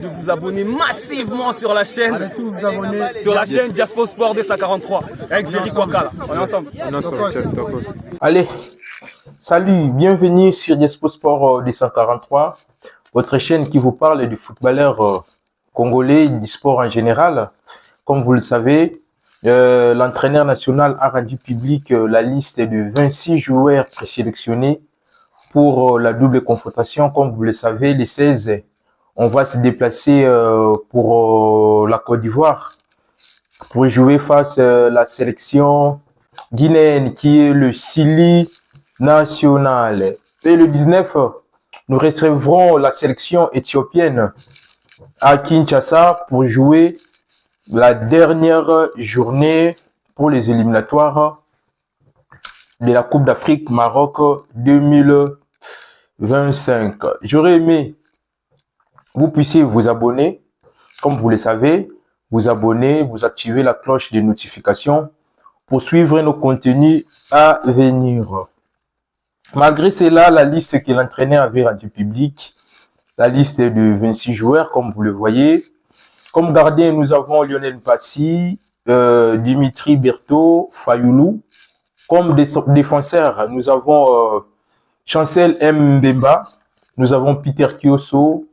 De vous abonner massivement sur la chaîne. Allez tous vous abonner sur la chaîne Diaspo Sport 243 avec Jerry Kwakala. On est ensemble. Allez, salut, bienvenue sur Diaspo Sport 243, votre chaîne qui vous parle du footballeur congolais, du sport en général. Comme vous le savez, l'entraîneur national a rendu public la liste de 26 joueurs présélectionnés pour la double confrontation. Comme vous le savez, les 16, on va se déplacer pour la Côte d'Ivoire pour jouer face à la sélection guinéenne qui est le Sili national. Et le 19, nous recevrons la sélection éthiopienne à Kinshasa pour jouer la dernière journée pour les éliminatoires de la Coupe d'Afrique Maroc 2025. J'aurais aimé vous puissiez vous abonner, comme vous le savez, vous abonner, vous activer la cloche de notification pour suivre nos contenus à venir. Malgré cela, la liste que l'entraîneur avait rendue publique, la liste de 26 joueurs, comme vous le voyez. Comme gardien, nous avons Lionel Passy, Dimitri Berthaud, Fayoulou. Comme défenseur, nous avons Chancel Mbemba, nous avons Peter Kioso,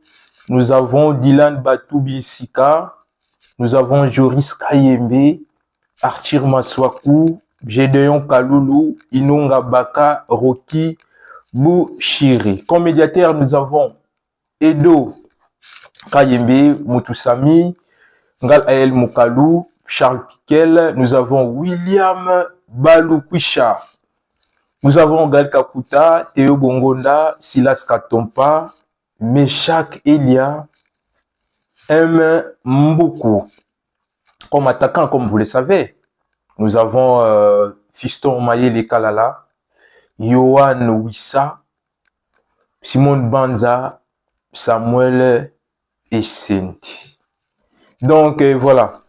nous avons Dylan Batoubisika, nous avons Joris Kayembe, Arthur Maswaku, Gédéon Kaloulou, Inonga Baka, Rocky Bouchiri. Comme médiateur, nous avons Edo Kayembe, Moutousami, Ngal Ael Moukalou, Charles Piquel. Nous avons William Baloukwisha. Nous avons Gal Kakuta, Théo Bongonda, Silas Katompa, Meshak Elia, M. Mboukou. Comme attaquant, comme vous le savez, nous avons Fiston Mayele Kalala, Yohan Wissa, Simon Banza, Samuel Essenti. Donc voilà.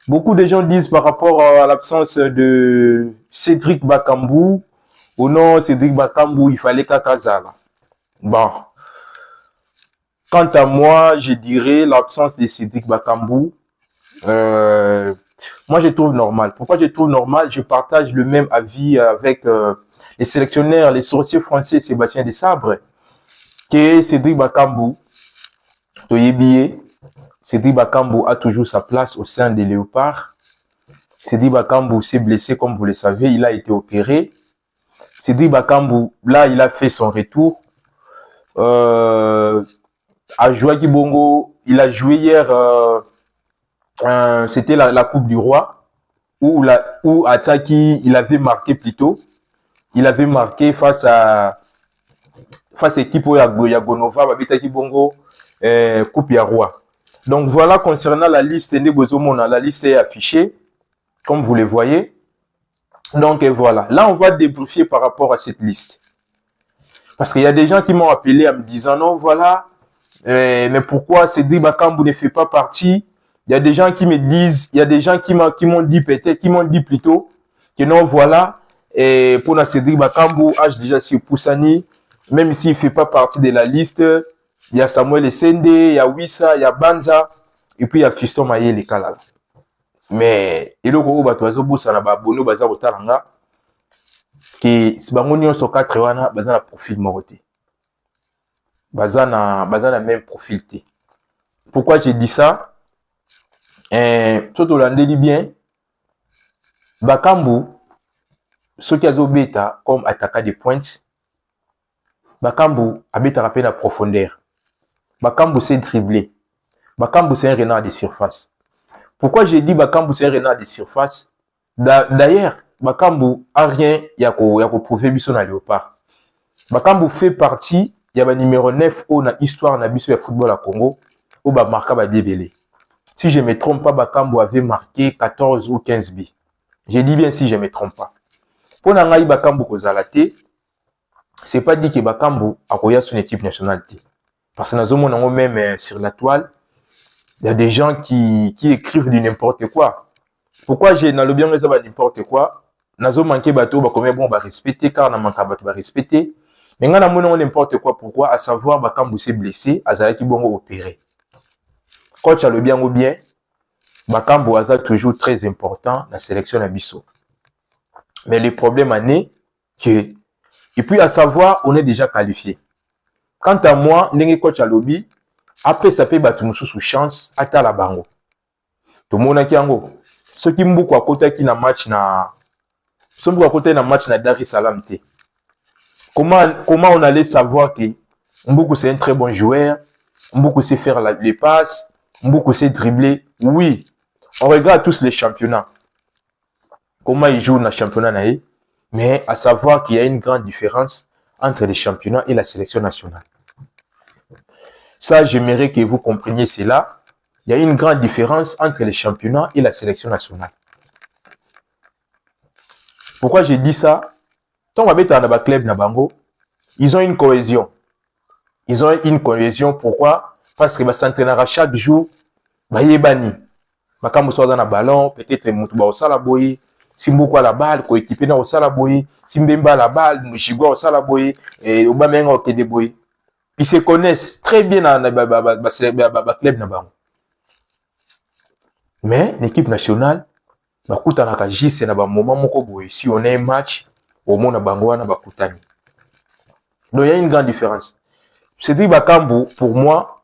Beaucoup de gens disent par rapport à l'absence de Cédric Bakambu, ou non, Cédric Bakambu, il fallait Kakazala. Bon. Quant à moi, je dirais l'absence de Cédric Bakambu. Moi, je trouve normal. Pourquoi je trouve normal? Je partage le même avis avec les sélectionneurs, les sorciers français Sébastien Desabre, que Cédric Bakambu, Cédric Bakambu a toujours sa place au sein des Léopards. Cédric Bakambu s'est blessé, comme vous le savez, il a été opéré. Cédric Bakambu, là, il a fait son retour. À Joaquim Bongo, il a joué hier, c'était la Coupe du Roi, où Ataki, il avait marqué plutôt. Il avait marqué face à l'équipe Yagonova, Babitaki Bongo, Coupe du Roi. Donc voilà, concernant la liste, la liste est affichée, comme vous le voyez. Donc voilà, là on va débriefer par rapport à cette liste. Parce qu'il y a des gens qui m'ont appelé en me disant, non voilà, mais pourquoi Cédric Bakambu ne fait pas partie? Il y a des gens qui me disent, il y a des gens qui m'ont dit peut-être, qui m'ont dit plutôt que non, voilà, et pour Cédric Bakambu, déjà sur Poussani, même s'il ne fait pas partie de la liste, il y a Samuel Essende, il y a Wissa, il y a Banza, et puis il y a Fiston Mayele Kalala. Mais il y a des gens qui ont que si bango nyonso 4 wana bazana profil moroté. Bazana même profil té. Pourquoi j'ai dit ça? Tout holandais bien. Bakambu, ce qui a beta comme attaquant de pointe. Bakambu a beta rappelé la profondeur. Bakambu c'est dribbler. Bakambu c'est un renard de surface. Pourquoi j'ai dit Bakambu c'est un renard de surface? D'ailleurs, Bakambu a rien, il y a prouvé biso na Léopard. Bakambu fait partie, il y a le numéro 9 au na histoire na biso ya football à Congo, où ba marqué ba débélé. Si je ne me trompe pas, Bakambu avait marqué 14 ou 15 buts. J'ai dit bien si je ne me trompe pas. Pour Nangaï Bakambu Kozalate, c'est pas dit que Bakambu a koya son équipe nationale. Parce que nous même sur la toile, il y a des gens qui écrivent du n'importe quoi. Pourquoi j'ai dans le bien n'importe quoi? Nazo manqué bateau, combien bon, respecter, car on a manqué bateau, respecter. Mais on a n'importe quoi. Pourquoi? À savoir, Bakambu s'est blessé, Azalaki Bongo opéré. coach a le bien ou bien, Bakambo Aza toujours très important dans la sélection d'Abisso. Mais le problème est que, et puis à savoir, on est déjà qualifié. Quant à moi, n'est coach à lobby, après ça peut battre sous chance, à la bango. Tout le monde a kiango. Ceux qui m'ont beaucoup à côté qui n'a match na, ceux qui à côté na match na Dar es Salaam te. Comment on allait savoir que Mboukou c'est un très bon joueur, Mboukou sait faire les passes, Mboukou sait dribbler. Oui, on regarde tous les championnats. Comment ils jouent dans le championnat, mais à savoir qu'il y a une grande différence entre les championnats et la sélection nationale. Ça, j'aimerais que vous compreniez cela. Il y a une grande différence entre les championnats et la sélection nationale. Pourquoi j'ai dit ça? Tant qu'on va dans club Nabango, ils ont une cohésion. Ils ont une cohésion. Pourquoi? Parce que s'entraîner à chaque jour, yebani. Quand soit dans le ballon, peut-être Moutouba au Salaboye, si Mbouko a la balle, coéquipier au Salaboye, si Mbemba a la balle, Mouchigwa au Salaboye, et Obamenga au Kedeboye. Ils se connaissent très bien dans le club Nabango. Mais l'équipe nationale, c'est un moment où si on a un match, au monde Nabango, donc il y a une grande différence. C'est-à-dire Bakambu, pour moi,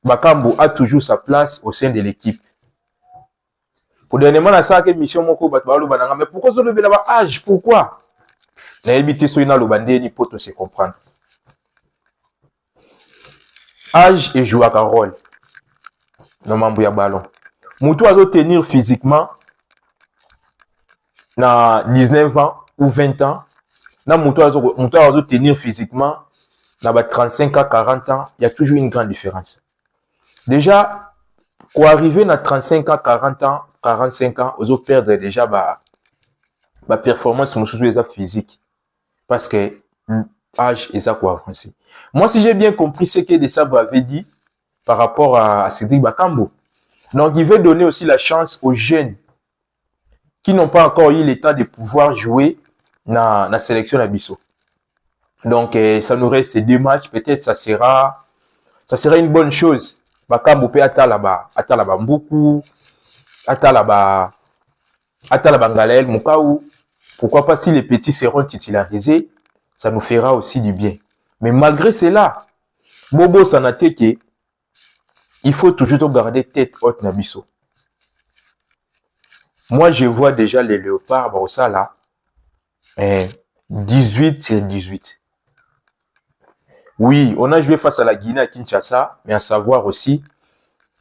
Bakambu a toujours sa place au sein de l'équipe. Pour dernièrement, on a mission mais pourquoi ça le âge? Pourquoi? Na évité so ina lobande ni poto se comprendre. Âge et jouer un rôle. Non mambo ya ballon. Moutou a tenir physiquement na 19 ans ou 20 ans. Na moutou a tenir physiquement na 35 à 40 ans, il y a toujours une grande différence. Déjà, pour arriver à 35 ans, 40 ans, 45 ans, vous allez perdre déjà ma performance physique. Parce que l'âge est ça quoi avancer. Moi, si j'ai bien compris ce que Desabre avait dit par rapport à Cédric Bakambu, donc il veut donner aussi la chance aux jeunes qui n'ont pas encore eu l'état de pouvoir jouer dans la sélection d'Abisso. Donc, ça nous reste 2 matchs. Peut-être ça sera une bonne chose. Bakambu peut atalaba Mboukou, atalaba Ngalel, Moukaou. Pourquoi pas si les petits seront titularisés, ça nous fera aussi du bien. Mais malgré cela, Bobo Sanateke, il faut toujours garder tête haute Nabisso. Moi, je vois déjà les léopards, ça là, 18/18. Oui, on a joué face à la Guinée à Kinshasa, mais à savoir aussi,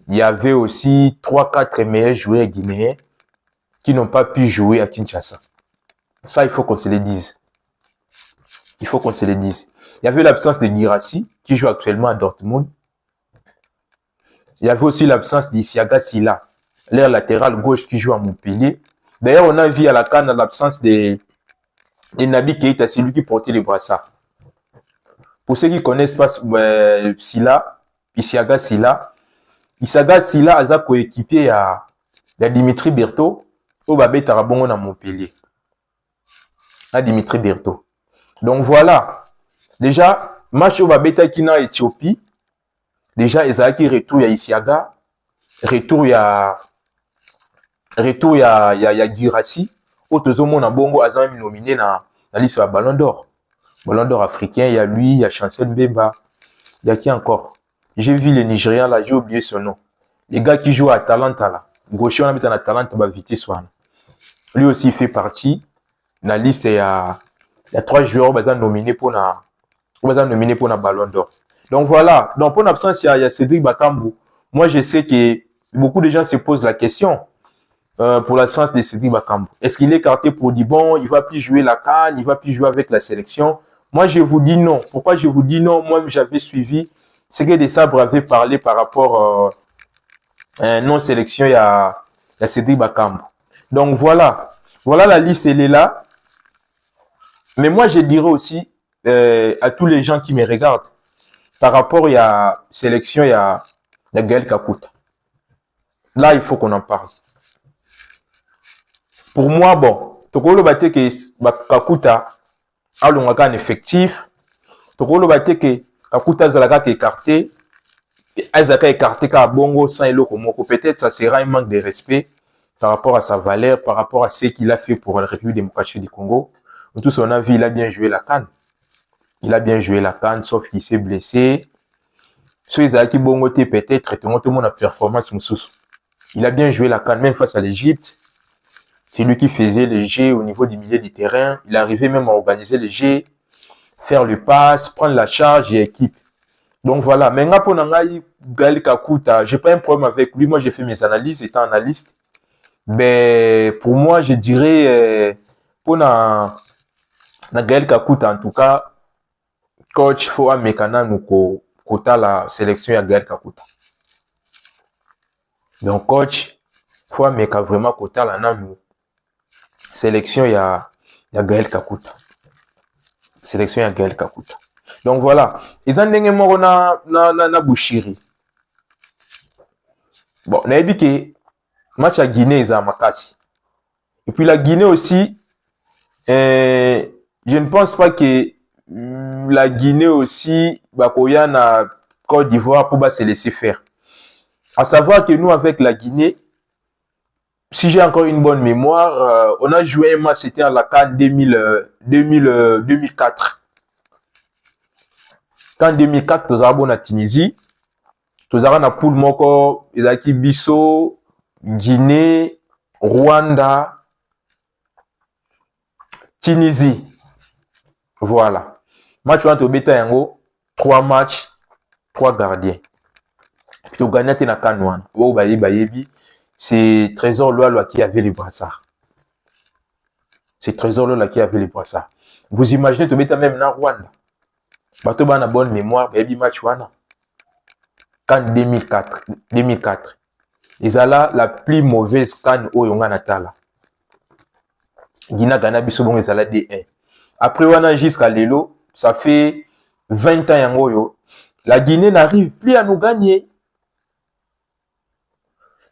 il y avait aussi 3-4 meilleurs joueurs guinéens qui n'ont pas pu jouer à Kinshasa. Ça, il faut qu'on se le dise. Il faut qu'on se le dise. Il y avait l'absence de Girassi, qui joue actuellement à Dortmund. Il y avait aussi l'absence d'Isiaga Silla, l'air latéral gauche qui joue à Montpellier. D'ailleurs, on a vu à la CAN l'absence de Nabi Keita, c'est lui qui portait les brassards. Pour ceux qui ne connaissent pas Silla, Isiaga Silla a coéquipier à Dimitri Berthaud, au Babé Tarabongo à Montpellier. À Dimitri Berthaud. Donc voilà. Déjà, match au Babé Takina Éthiopie. Déjà, Ezaki retour à Isiaga. Retour à Girassi. Otozomo na Bongo a nominé dans la liste de Ballon d'Or. Ballon d'Or africain, il y a lui, il y a Chancel Mbemba. Il y a qui encore? J'ai vu les Nigérians là, j'ai oublié son nom. Les gars qui jouent à Atalanta là. Gaucher, on a mis dans Atalanta, bah, Vitesse One. Lui aussi, il fait partie. Dans la liste, il y a 3 joueurs qui sont nominés pour la Ballon d'Or. Donc voilà. Donc pour l'absence, il y a Cédric Bakambu. Moi, je sais que beaucoup de gens se posent la question pour l'absence de Cédric Bakambu. Est-ce qu'il est écarté pour dire bon, il ne va plus jouer la CAN, il ne va plus jouer avec la sélection? Moi, je vous dis non. Pourquoi je vous dis non? Moi, j'avais suivi ce que Desabre avait parlé par rapport à non-sélection, il y a Cédric Bakambu. Donc voilà. Voilà la liste, elle est là. Mais moi, je dirais aussi à tous les gens qui me regardent, par rapport à la sélection, il y a Gaël Kakuta. Là, il faut qu'on en parle. Pour moi, bon, Tokolo Bate que Kakuta a un effectif. Tokolo Bate que Kakuta Zalaga est écarté. Azaka écarté ka bongo sans eloko moko, peut-être ça sera un manque de respect par rapport à sa valeur, par rapport à ce qu'il a fait pour la République démocratique du Congo. Nous tous on a vu, il a bien joué la CAN. Il a bien joué la CAN, sauf qu'il s'est blessé. Ceux qui bongo peut-être tout le monde a performance moussous. Il a bien joué la CAN même face à l'Égypte. C'est lui qui faisait les jeux au niveau du milieu du terrain. Il arrivait même à organiser les jeux, faire le pass, prendre la charge et équipe. Donc voilà. Mais pour Gaël Kakuta, j'ai pas un problème avec lui. Moi, j'ai fait mes analyses étant analyste. Mais pour moi, je dirais, pour Gaël Kakuta, en tout cas, coach, faut un mécanisme quota la sélection à Gaël Kakuta. Donc, coach, faut un mécanisme vraiment quota la namu. Sélection, il y a Gaël Kakuta. Sélection, il y a Gaël Kakuta. Donc voilà. Ils ont dit na Bouchiri. Bon, on a dit que match à Guinée, ils ont Makassi. Et puis la Guinée aussi, je ne pense pas que la Guinée aussi, Bakoya na Côte d'Ivoire pour se laisser faire. À savoir que nous, avec la Guinée, si j'ai encore une bonne mémoire, on a joué un match, c'était à la CAN 2004. Quand 2004, nous avons la Tunisie, nous avons la poule moko, Ezaki Bisso, Guinée, Rwanda, Tunisie. Voilà. Match entre Beta Yango, 3 matchs, 3 gardiens. Puis tu gagnes na CAN 1. C'est Trésor Loa qui avait les brassards. C'est Trésor Loa qui avait les brassards. Vous imaginez, tu Beta même na Rwanda. Bato ba na bonne mémoire, baby match wana. CAN 2004. Ils ont la plus mauvaise CAN au Yonga Natala. Guinée Ghana biso bon ils ont D1. Après wana jusqu'à Lelo, ça fait 20 ans yango yo. La Guinée n'arrive plus à nous gagner.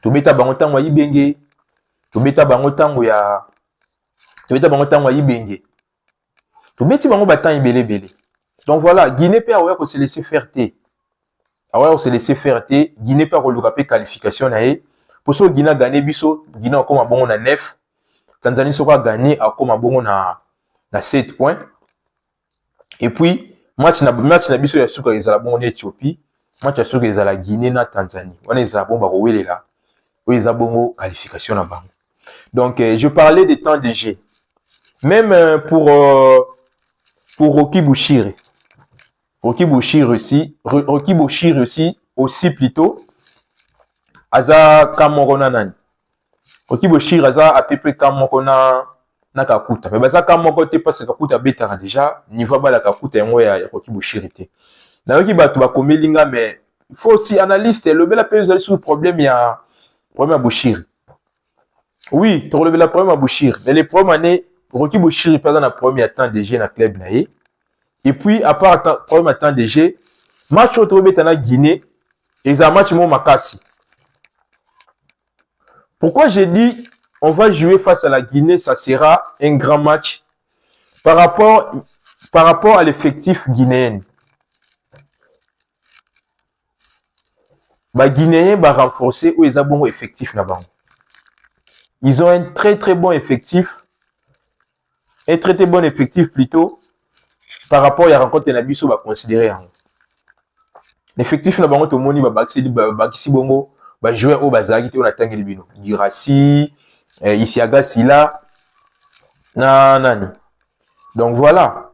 Tu beta bango tango yibenge. Tu beta bango tango ya yibenge. Tu beti bango batan ibele. Donc voilà, Guinée peut avoir se laisser faire té. Alors se laisser faire té, Guinée peut avoir le qualification naé. Pour ce Guinée gagné biso, Guinée a comme bon na 9. Tanzanie sera gagné à comme bon na 7 points. Et puis match na biso ya suka ezala bon en Éthiopie, match ya suka ezala Guinée na Tanzanie. On ezala bon ba rowelela. O ezala bon qualification na bango. Donc je parlais des temps de jeu. Même pour Rocky Bouchiri. Rocky Bouchiri aussi plutôt. Aza Kamorona nani. Rocky Bouchiri aza à peu près Kamorona na Kakuta. Mais baza Kamorona te parce que Kakuta betara déjà niveau ba la Kakuta yango ya Rocky Bouchiri te. Na yoki bato ba komelinga mais il faut aussi analyste le bel appel sur le problème ya Bouchiri. Oui, tu relevé la problème à Bouchiri. Mais les premières années Rocky Bouchiri pas dans la première temps de jeu na club naé. Et puis, à part le problème temps de jeu, match au Tobetana Guinée, et un match Makassi. Pourquoi j'ai dit on va jouer face à la Guinée, ça sera un grand match par rapport à l'effectif guinéen. Les Guinéens vont renforcer ou ils ont un bon effectif là-bas. Ils ont un très très bon effectif. Un très très bon effectif plutôt. Par rapport à la rencontre de Biso, va considérer. L'effectif, tout le monde va jouer au Bazagi, on attend les bino. Girassi, Isiaga Sila, nani. Donc voilà.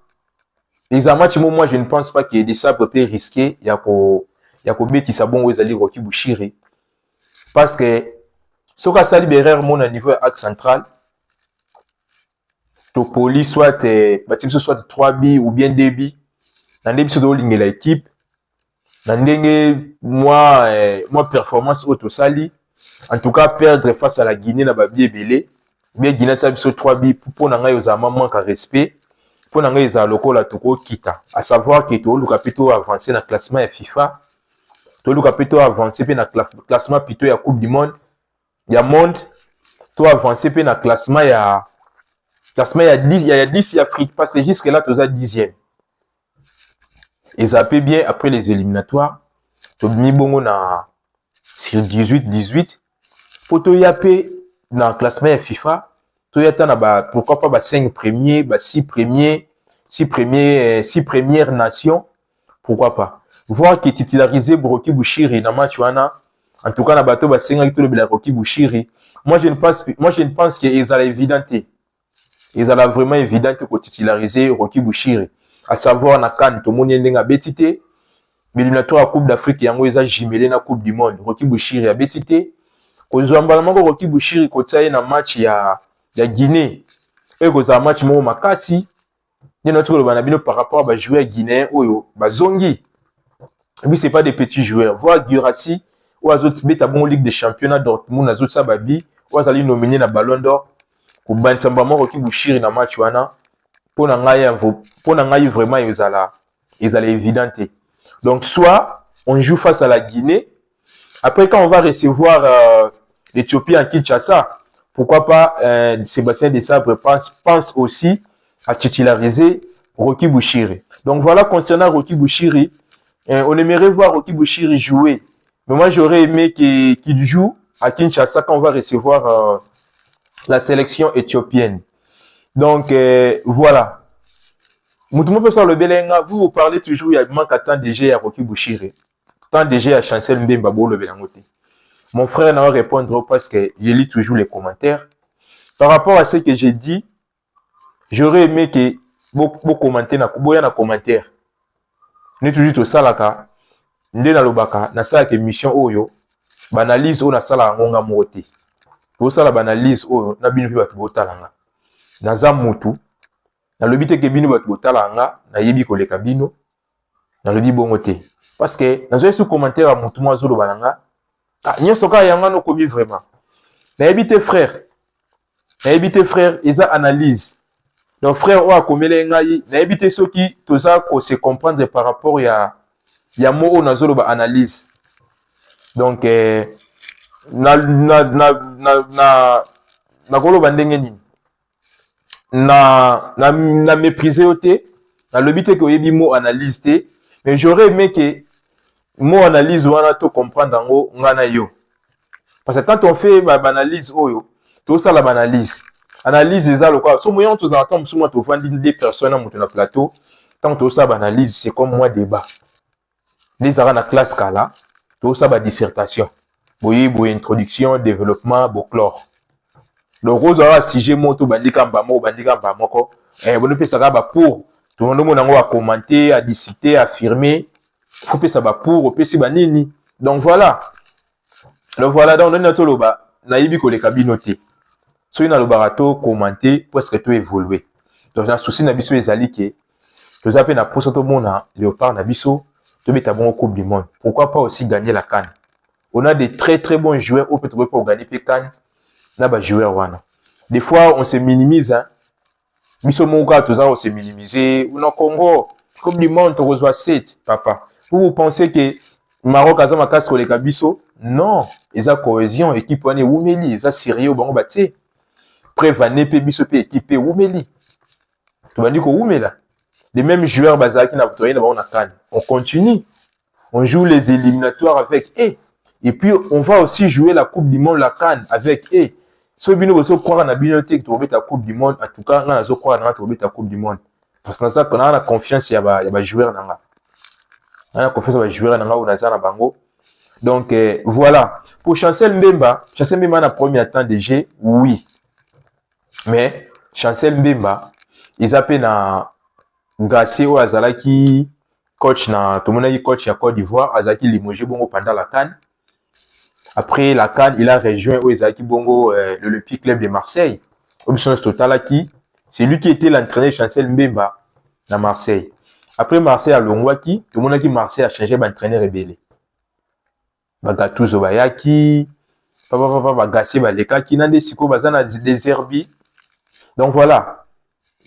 Les matchs, moi, je ne pense pas qu'il y ait des sabres peu risqués. Il y a qui sabon aux alliés Rocky Bouchiri. Parce que, ce qu'a ça libéré mon niveau axe central, Topoli soit soit 3 billes ou bien 2 billes. Dans les pseudo lignes l'équipe. Dans moi performance auto sali. En tout cas perdre face à la Guinée na babi belé. Bien Guinée ça sur 3 billes pour nanga yozama manque respect. Pour nanga yeza lokola toko kita. À savoir que to le capito avancé dans classement ya FIFA. To le capito avancé pe na classement plutôt ya Coupe du monde. Ya monde. To avancé pe na classement ya 10 Afrique, parce que jusque là, tu as 10e. Et ça peut bien, après les éliminatoires, to mi bongo na sur 18 photo yapé dans le classement ya FIFA to yata na ba pourquoi pas ba 5 premiers ba 6 premiers 6 premières nations, pourquoi pas voir que titularisé Rocky Bushiri dans match wana en tout cas na bateau ba 5 to le Rocky Bushiri moi je ne pense que ils allaient évidenter ils allaient vraiment évidenter pour titulariser Rocky Bushiri à savoir na CAN to moni ndenga betité l'éliminatoire à Coupe d'Afrique yango eza jumelé na Coupe du Monde Rocky Bushiri a betité kozwamba moko Rocky Bushiri kotaye na match ya Guinée et kozwa match mo makasi ni notre le banabino par rapport à joueurs guinéens oyo bazongi mais c'est pas des petits joueurs voir Guirassy ou azot beta bon Ligue des Championnats Dortmund azot sa babi ou azali nominé na Ballon d'Or ko bansamba mo Rocky Bushiri na match wana pona ngai vraiment ils allaient évidenter donc soit on joue face à la Guinée après quand on va recevoir l'Éthiopie en Kinshasa pourquoi pas Sébastien Desabre pense aussi à titulariser Rocky Bushiri. Donc voilà concernant Rocky Bushiri, on aimerait voir Rocky Bushiri jouer. Mais moi j'aurais aimé qu'il joue à Kinshasa quand on va recevoir la sélection éthiopienne. Donc voilà. Moutoumou peut le Belenga, vous parlez toujours, il y a manque à temps DG à Rocky Bushiri. Tant DG à Chancel Mbemba le Belangote. Mon frère n'a pas répondre parce que je lis toujours les commentaires. Par rapport à ce que j'ai dit, j'aurais aimé que beaucoup commenter na commentaire. Ni toujours to salaka nde na lobaka na sala ke mission oyo banalise o na sala ngonga mote. To sala banalise oyo na bino batu botalanga. Na za mutu na lobite ke bino batu botalanga na yebi koleka bino na lobi bongo te. Parce que na zo su commentaire à mutu mo zo lobalanga ah nyoso ka yanga no komi vraiment. Na yebite frère. Na yebite frère eza analyse. Donc frère oa komele ngai na ebité soki toza ko se comprendre par rapport ya mo na zolo ba analyse donc na kolo bandenge nini na mépriser oté na lobité ko yebi mo analyse té mais j'aurais aimé que mo analyse wana to comprendre ngo ngana yo parce que quand on fait ba analyse oyo to ça la analyse analyse les allo quoi so moyen tous entendre sur moi to vendre des personnes dans mon plateau tant to ça analyse c'est comme moi débat les ara na classe kala to ça ba dissertation boyi introduction développement boclore donc aux ara sujet moto bandika mbamba moko bon pe ça ba pour tout le monde a commenter à discuter affirmer faut pe ça ba pour pe si ba nini donc voilà donc on a to loba na yibi ko les cabinoté so ina le barato commenter parce que tout évoluer donc un souci na biso ezali ke to zape na poso to mona léopard na biso to beta bon coupe du monde pourquoi pas aussi gagner la CAN on a des très bons joueurs au peut-être pour gagner pe CAN na ba joueurs wana des fois on se minimise hein biso monka to za on se minimiser ou non Congo coupe du monde to reçoit 7 papa vous pensez que Maroc a ma casse les kabiso non ils a cohésion équipe wana Oumeli ils a sérieux bango baté prévané pe biso pe équipé Oumeli to bandi ko Oumela les mêmes joueurs bazaki na botoyé na ba on a CAN on continue on joue les éliminatoires avec et puis on va aussi jouer la coupe du monde la CAN avec et so bino boso croire na bino te to beta coupe du monde en tout cas na zo croire na to beta coupe du monde parce que ça qu'on a la confiance ya ba joueur nanga na confiance ba joueur nanga ou na za na bango donc voilà pour Chancel Mbemba na premier temps de jeu oui mais Chancel Mbemba ils appellent na Ngassé ou azalaki coach na tout le monde coach à Côte d'Ivoire azaki limogé bongo pendant la CAN. Après la CAN il a rejoint Oezaki bongo l'Olympique Club de Marseille option totalaki c'est lui qui était l'entraîneur Chancel Mbemba na Marseille. Après Marseille à Longwaki tout le monde qui Marseille a changé d'entraîneur rebelle Bagatuzo bayaki papa Ngassé balekaki nande siko bazana des herbies. Donc voilà.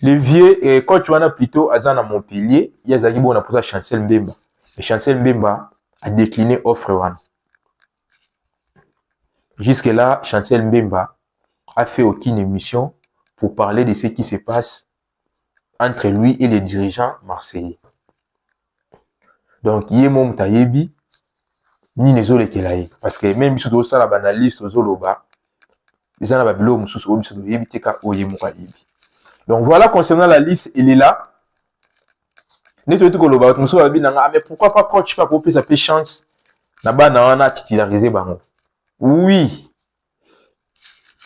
Les vieux et coach wana plutôt azana Montpellier, il y a zaki bon pour ça Chancel Mbemba. Et Chancel Mbemba a décliné offre wana. Jusque là, Chancel Mbemba a fait aucune émission pour parler de ce qui se passe entre lui et les dirigeants marseillais. Donc Yemom Tayebi, ni nezolekela ye parce que même biso tozosala banaliste tozoloba eza na babilo mosusu oyo biso toyebi te ka oye moko ayebi. Donc voilà, concernant la liste, il est là. Mais pourquoi pas coach pas pour sa chance na titulariser bango. Oui.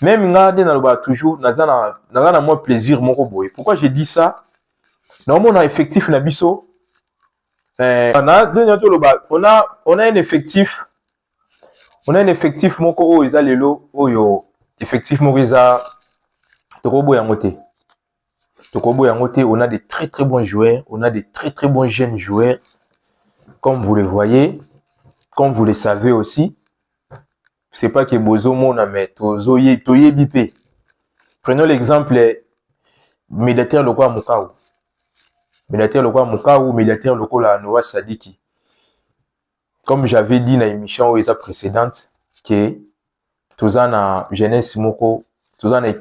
Même ngade na loba toujours na moins plaisir moko boy. Pourquoi j'ai dit ça? Normalement on a effectif na biso on a un effectif moko o eza lelo oyo effectif moko eza tokobo ya moté. On a des très très bons joueurs, on a des très très bons jeunes joueurs, comme vous le voyez, comme vous le savez aussi. C'est pas que bozo mona mais toye bipé. Prenons l'exemple médiateur loko Mukau. Médiateur loko la Noah Sadiki. Comme j'avais dit dans l'émission précédente que tozana jeunesse moko tozana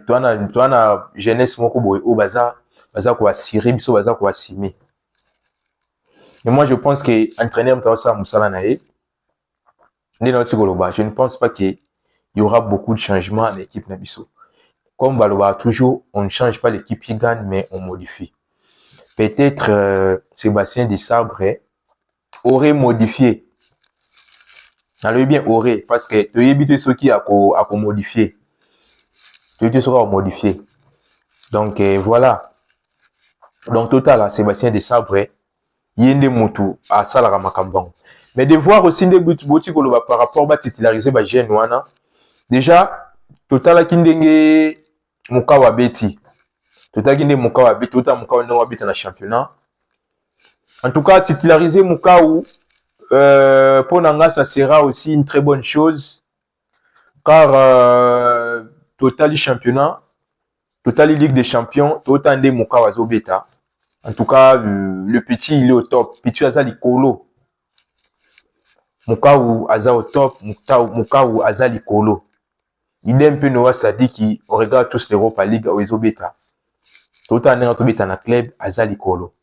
jeunesse moko boy o baza quoi assurer biso baza quoi assumer. Mais moi je pense que entraîneur mtawasa musala nae je ne pense pas qu'il y aura beaucoup de changements à l'équipe nabiso. Comme baloba toujours, on ne change pas l'équipe qui gagne mais on modifie. Peut-être Sébastien Desabre aurait modifié. Alors bien aurait parce que tu éviter ce qui a modifié. Tu sera modifié. Donc voilà. Donc total Sébastien Desabre yende mutu à Salara Makambang. Mais de voir aussi des buts par rapport à titulariser ba jeune wana. Déjà total kindenge mukawa beti. Total kinde mukawa beti, total mukawa no beti na championnat. En tout cas titulariser Mukau pour Nanga ça sera aussi une très bonne chose car total championnat, total Ligue des Champions, total des Mukawa Zobeta. En tout cas, le petit, il est au top. Petit Azali Kolo. Mukau Aza au top. Mukau Azali Kolo. Il est un peu Noah Sadiki. On regarde tous l'Europa League au Ezobeta. Tout un autre beta na club Azali Kolo.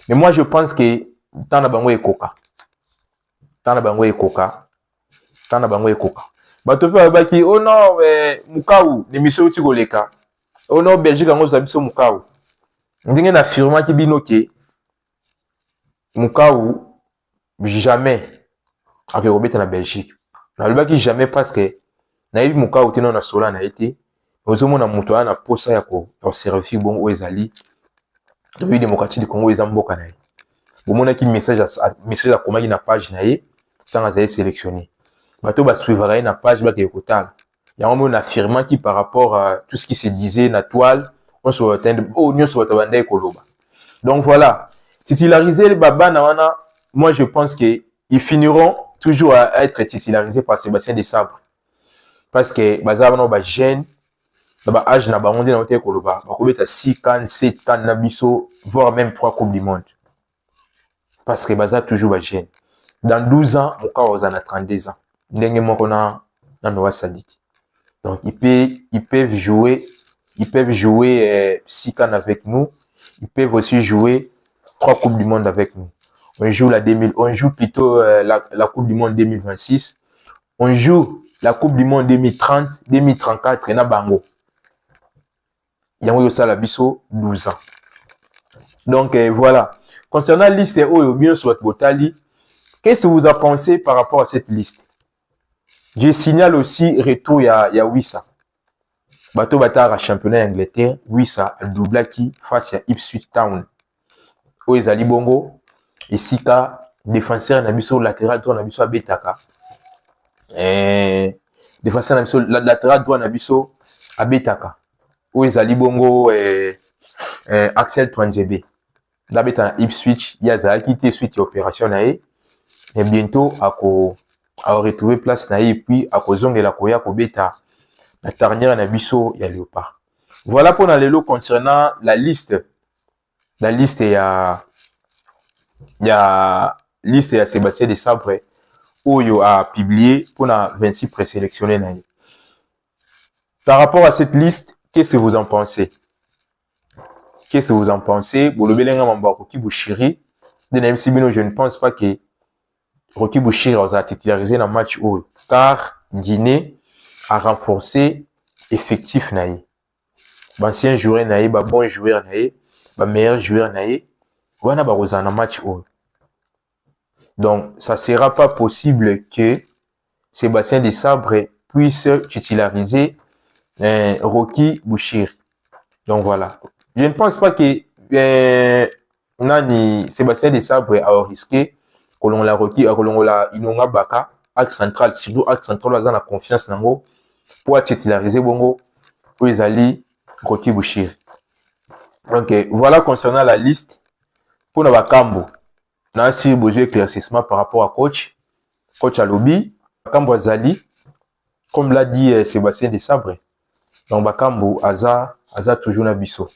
Mais moi, je pense que Tana Bango et Koka. Tana Bango et Koka. Tana Bango et Koka. Batope Baki, oh non, Mukau, l'émission Tigoleka. Oh non, Belgique, on a vu Mukau. Ndenge na affirma ki bino ke Mukau jamais avec Robert na Belgique. Na lobaki jamais parce que na yebi Mukau tino na sola na été. Ozomona muto ana posa ya ko servir bon o ezali. Depuis démocratie du Congo ezamboka na ye. Bomona ki message à komaki na page na ye tant azali sélectionné. Bato ba suivra na page ba ke kotala. Il y a un affirmant qui par rapport à tout ce qui se disait na toile on se retende donc voilà, titulariser les Baba Nawana, moi je pense qu'ils finiront toujours à être titularisés par Sébastien Desabre parce que bazabano ba jeune ba âge na ba monde na hotel koloba ba kobeta 6 can 7 can na biso voire même 3 coupes du monde parce que baza toujours ba jeune dans 12 ans mon cas aux na 32 ans ndenge moko na Noah Sadiki donc ils peuvent jouer 6 cannes avec nous. Ils peuvent aussi jouer 3 Coupes du Monde avec nous. On joue plutôt la Coupe du Monde 2026. On joue la Coupe du Monde 2030, 2034 et na bango. Yango Yosala Bisso, 12 ans. Donc voilà. Concernant la liste Oyo bien soit Botali, qu'est-ce que vous en pensez par rapport à cette liste? Je signale aussi retour il y a Wissa. Bato Batara championnat Angleterre, Wissa doublaki face à Ipswich Town. Oezali Bongo, et Sika, défenseur Nabiso latéral droit Nabiso Abetaka. Défenseur Nabiso latéral droit Nabiso Abetaka. Oezali Bongo, Axel Twanjebe. D'abeta Ipswich, Yaza quitté suite à opération nae. Et bientôt, à retrouver place nae, et puis à Kozong et la Koya Kobeta. La dernière Nabiso y a Léopard. Voilà pour les lots concernant la liste. La liste il y a Sébastien Desabre où il a publié pour la 26 présélectionnés. Par rapport à cette liste, qu'est-ce que vous en pensez? Qu'est-ce que vous en pensez? Je ne pense pas que Rocky Bouchir a titularisé dans le match où, car Guinée a renforcé effectif naïe. Ancien joueur naïe, bon joueur naïe, meilleur joueur naïe, voilà dans le match où. Donc, ça ne sera pas possible que Sébastien Desabre puisse titulariser Rocky Bouchir. Donc voilà. Je ne pense pas que Sébastien Desabre a risqué que l'on l'a Rocky, que l'on l'a Inonga Baka, axe central, surtout axe central, dans la confiance nango pour titulariser Bongo pour les alliés Rocky Bouchir. Donc voilà concernant la liste pour nos Bakambo. On a aussi besoin d'éclaircissement par rapport à coach Alobi, Bakambo Azali, comme l'a dit Sébastien Desabre. Donc Bakambo Aza toujours na biso.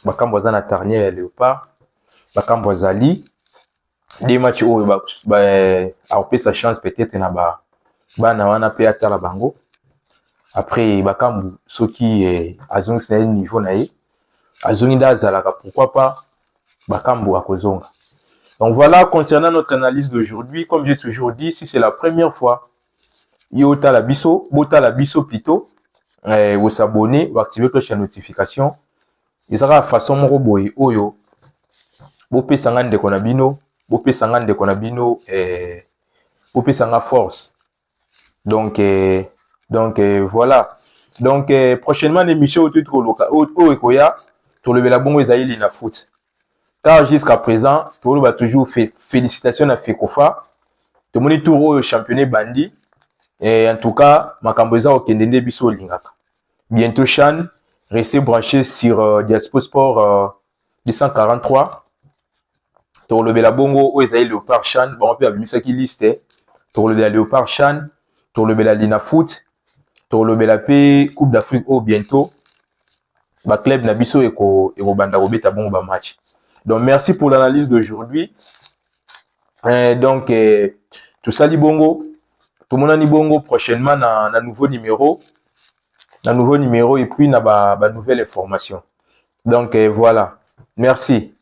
Bakambo Aza na tarnière Léopard, Bakambo Azali. Des matchs où a sa chance peut-être na na wana pe ata la bango. Après Bakambo soki azongi na niveau na ye, azongi dazalaka pourquoi pas Bakambo akozonga. Donc voilà concernant notre analyse d'aujourd'hui. Comme j'ai toujours dit, si c'est la première fois, bota la biso plutôt, vous s'abonner, vous activer cloche de notification. Et ça sera la façon moko boy oyo. Bopé sangan de konabino, bopé sangan de konabino, bopé sanga force. Donc voilà. Donc prochainement l'émission au titre local au ekoya pour le belabongo ezaïli na foot. Car jusqu'à présent, tout le monde a toujours fait félicitations à Fekofa. Tout le monde est tout au championnat bandi. Et en tout cas, Makamboza au Kendende Biso Lingaka. Bientôt Chan, restez branché sur Diaspo Sport 243. Tout le belabongo au Ezaï Léopard Chan. Bon, on peut avoir mis qui liste. Tout le Léopard Chan. Tout le Belalina Foot. Tout le Belapé Coupe d'Afrique au bientôt. Ba club Nabiso et Banda Robeta bon ba match. Donc, merci pour l'analyse d'aujourd'hui. Donc, tout ça, Libongo. Tout le monde a Libongo prochainement dans un nouveau numéro. Et puis, dans une nouvelle information. Donc, voilà. Merci.